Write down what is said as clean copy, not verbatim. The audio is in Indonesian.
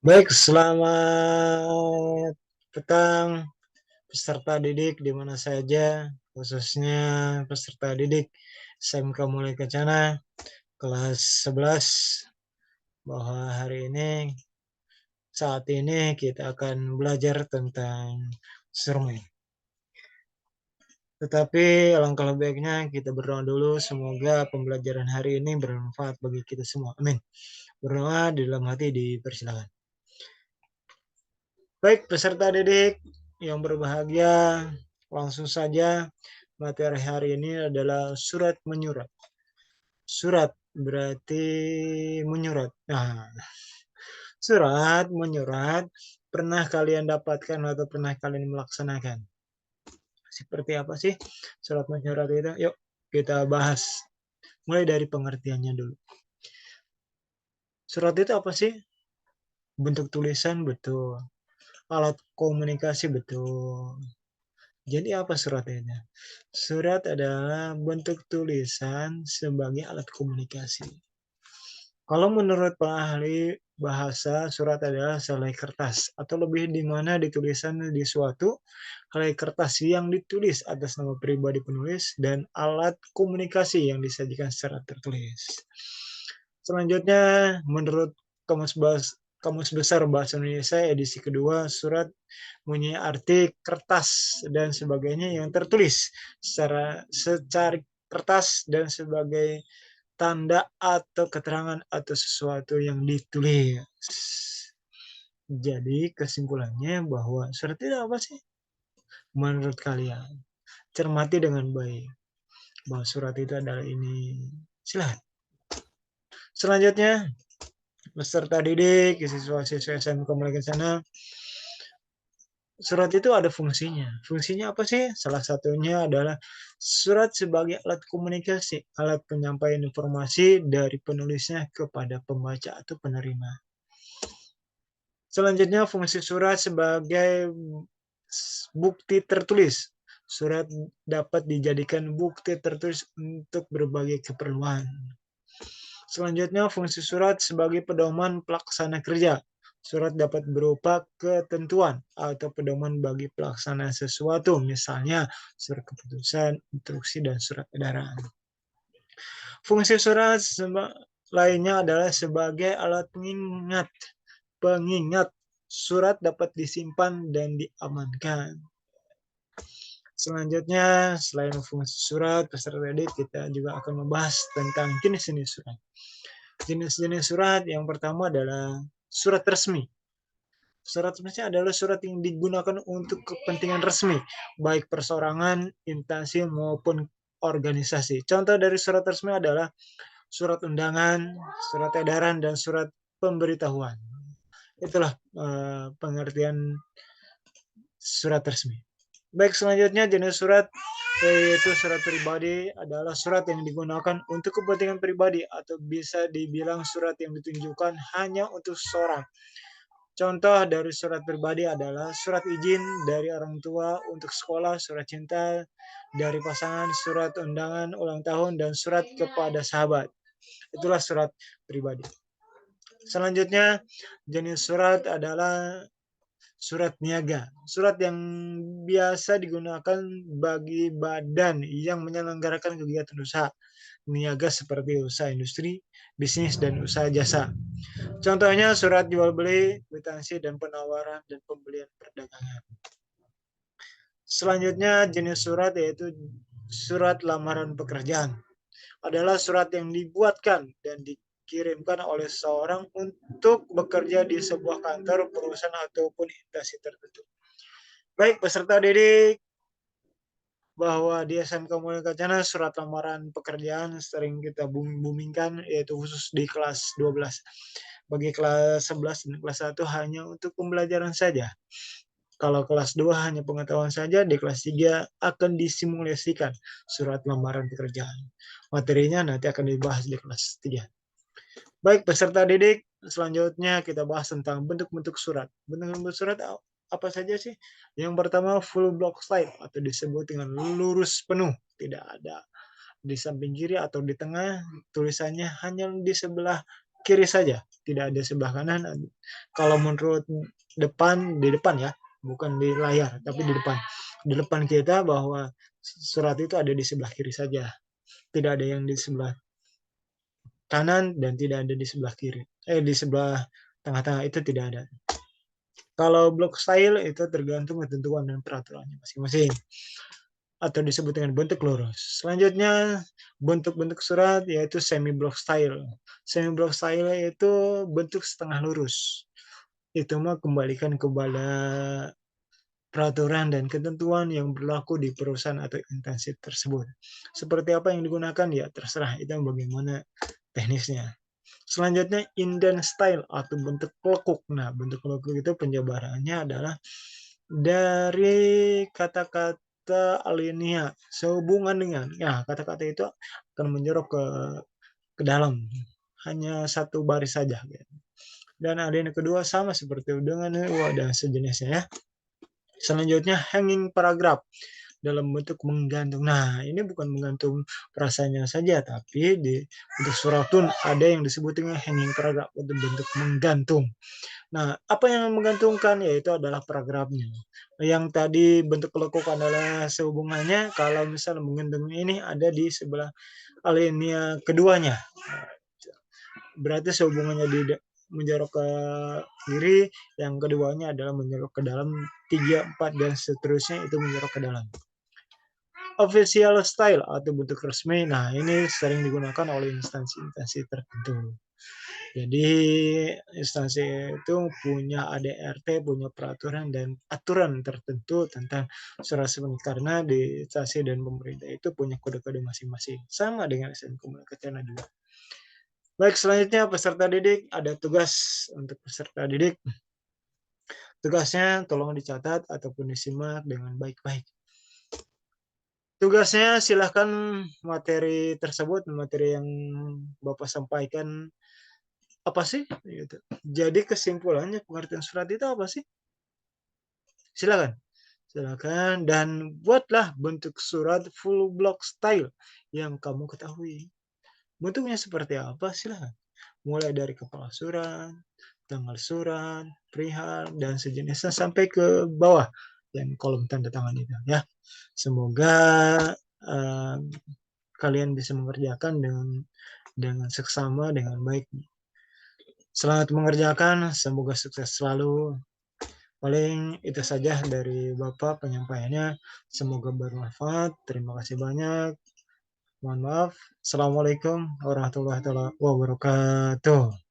Baik, selamat petang peserta didik di mana saja, khususnya peserta didik SMK Mulai Kencana kelas 11, bahwa hari ini, saat ini kita akan belajar tentang sermon. Tetapi alangkah lebih baiknya kita berdoa dulu, semoga pembelajaran hari ini bermanfaat bagi kita semua. Amin. Berdoa di dalam hati dipersilakan. Baik, peserta didik yang berbahagia, langsung saja materi hari ini adalah surat menyurat. Surat berarti menyurat. Nah, surat menyurat pernah kalian dapatkan atau pernah kalian melaksanakan? Seperti apa sih surat menyurat itu? Yuk kita bahas. Mulai dari pengertiannya dulu. Surat itu apa sih? Bentuk tulisan betul. Alat komunikasi betul. Jadi apa surat itu? Surat adalah bentuk tulisan sebagai alat komunikasi. Kalau menurut para ahli bahasa, surat adalah selai kertas atau lebih di mana ditulisan di suatu helai kertas yang ditulis atas nama pribadi penulis dan alat komunikasi yang disajikan secara tertulis. Selanjutnya, menurut Kamus Besar Bahasa Indonesia edisi kedua, surat mempunyai arti kertas dan sebagainya yang tertulis secara kertas dan sebagai tanda atau keterangan atau sesuatu yang ditulis. Jadi kesimpulannya bahwa surat itu apa sih? Menurut kalian, cermati dengan baik bahwa surat itu adalah ini. Silahkan. Selanjutnya, peserta didik, siswa-siswa SMK Mulai Kencana, surat itu ada fungsinya. Fungsinya apa sih? Salah satunya adalah surat sebagai alat komunikasi, alat penyampaian informasi dari penulisnya kepada pembaca atau penerima. Selanjutnya, fungsi surat sebagai bukti tertulis. Surat dapat dijadikan bukti tertulis untuk berbagai keperluan. Selanjutnya, fungsi surat sebagai pedoman pelaksana kerja. Surat dapat berupa ketentuan atau pedoman bagi pelaksanaan sesuatu, misalnya surat keputusan, instruksi, dan surat edaran. Fungsi surat lainnya adalah sebagai alat pengingat. Pengingat surat dapat disimpan dan diamankan. Selanjutnya, selain fungsi surat, peserta didik kita juga akan membahas tentang jenis-jenis surat. Jenis-jenis surat yang pertama adalah surat resmi. Surat resmi adalah surat yang digunakan untuk kepentingan resmi, baik perseorangan, instansi, maupun organisasi. Contoh dari surat resmi adalah surat undangan, surat edaran, dan surat pemberitahuan. Itulah pengertian surat resmi. Baik, selanjutnya jenis surat yaitu surat pribadi adalah surat yang digunakan untuk kepentingan pribadi atau bisa dibilang surat yang ditunjukkan hanya untuk seseorang. Contoh dari surat pribadi adalah surat izin dari orang tua untuk sekolah, surat cinta dari pasangan, surat undangan ulang tahun, dan surat kepada sahabat. Itulah surat pribadi. Selanjutnya, jenis surat adalah surat niaga. Surat yang biasa digunakan bagi badan yang menyelenggarakan kegiatan usaha niaga seperti usaha industri, bisnis, dan usaha jasa. Contohnya surat jual beli, kwitansi, dan penawaran dan pembelian perdagangan. Selanjutnya jenis surat yaitu surat lamaran pekerjaan. Adalah surat yang dibuatkan dan dikirimkan oleh seseorang untuk bekerja di sebuah kantor, perusahaan, ataupun instansi tertentu. Baik, peserta didik, bahwa di SMK Mulai Kencana surat lamaran pekerjaan sering kita boomingkan, yaitu khusus di kelas 12. Bagi kelas 11 dan kelas 1 hanya untuk pembelajaran saja. Kalau kelas 2 hanya pengetahuan saja, di kelas 3 akan disimulasikan surat lamaran pekerjaan. Materinya nanti akan dibahas di kelas 3. Baik, peserta didik, selanjutnya kita bahas tentang bentuk-bentuk surat. Bentuk-bentuk surat apa saja sih? Yang pertama full block slide atau disebut dengan lurus penuh, tidak ada di samping kiri atau di tengah, tulisannya hanya di sebelah kiri saja, tidak ada sebelah kanan. Kalau menurut depan, di depan ya, bukan di layar, tapi di depan. Di depan kita bahwa surat itu ada di sebelah kiri saja. Tidak ada yang di sebelah kanan dan tidak ada di sebelah kiri. Di sebelah tengah-tengah itu tidak ada. Kalau block style itu tergantung ketentuan dan peraturannya masing-masing atau disebut dengan bentuk lurus. Selanjutnya bentuk-bentuk surat yaitu semi block style. Semi block style itu bentuk setengah lurus. Itu mah kembalikan kepada peraturan dan ketentuan yang berlaku di perusahaan atau instansi tersebut. Seperti apa yang digunakan ya terserah, itu bagaimana teknisnya. Selanjutnya indent style atau bentuk lekuk. Nah, bentuk lekuk itu penjabarannya adalah dari kata-kata alinea sehubungan dengan. Ya, kata-kata itu akan menjorok ke dalam. Hanya satu baris saja. Dan alinea kedua sama seperti dengan dan sejenisnya ya. Selanjutnya hanging paragraph dalam bentuk menggantung. Nah, ini bukan menggantung frasanya saja, tapi untuk suratun ada yang disebut dengan hanging paragraph untuk bentuk menggantung. Nah, apa yang menggantungkan yaitu adalah paragrafnya. Yang tadi bentuk lekuk adalah sehubungannya kalau misalnya menggantung ini ada di sebelah alinea keduanya. Berarti sehubungannya menjorok ke kiri, yang keduanya adalah menjorok ke dalam, 3, 4, dan seterusnya itu menjorok ke dalam. Official style atau bentuk resmi, nah ini sering digunakan oleh instansi-instansi tertentu. Jadi instansi itu punya ADRT, punya peraturan dan aturan tertentu tentang surat resmi karena di instansi dan pemerintah itu punya kode-kode masing-masing. Sama dengan SN Komunikasi juga. Baik, selanjutnya peserta didik, ada tugas untuk peserta didik. Tugasnya tolong dicatat ataupun disimak dengan baik-baik. Tugasnya silahkan materi tersebut, materi yang Bapak sampaikan apa sih? Gitu. Jadi kesimpulannya pengertian surat itu apa sih? Silakan. Silakan dan buatlah bentuk surat full block style yang kamu ketahui. Bentuknya seperti apa? Silakan. Mulai dari kepala surat, tanggal surat, perihal, dan sejenisnya sampai ke bawah yang kolom tanda tangan itu ya. Semoga kalian bisa mengerjakan dengan seksama, dengan baik. Selamat mengerjakan, semoga sukses selalu. Paling itu saja dari Bapak penyampaiannya. Semoga bermanfaat. Terima kasih banyak. Mohon maaf. Assalamualaikum warahmatullahi wabarakatuh.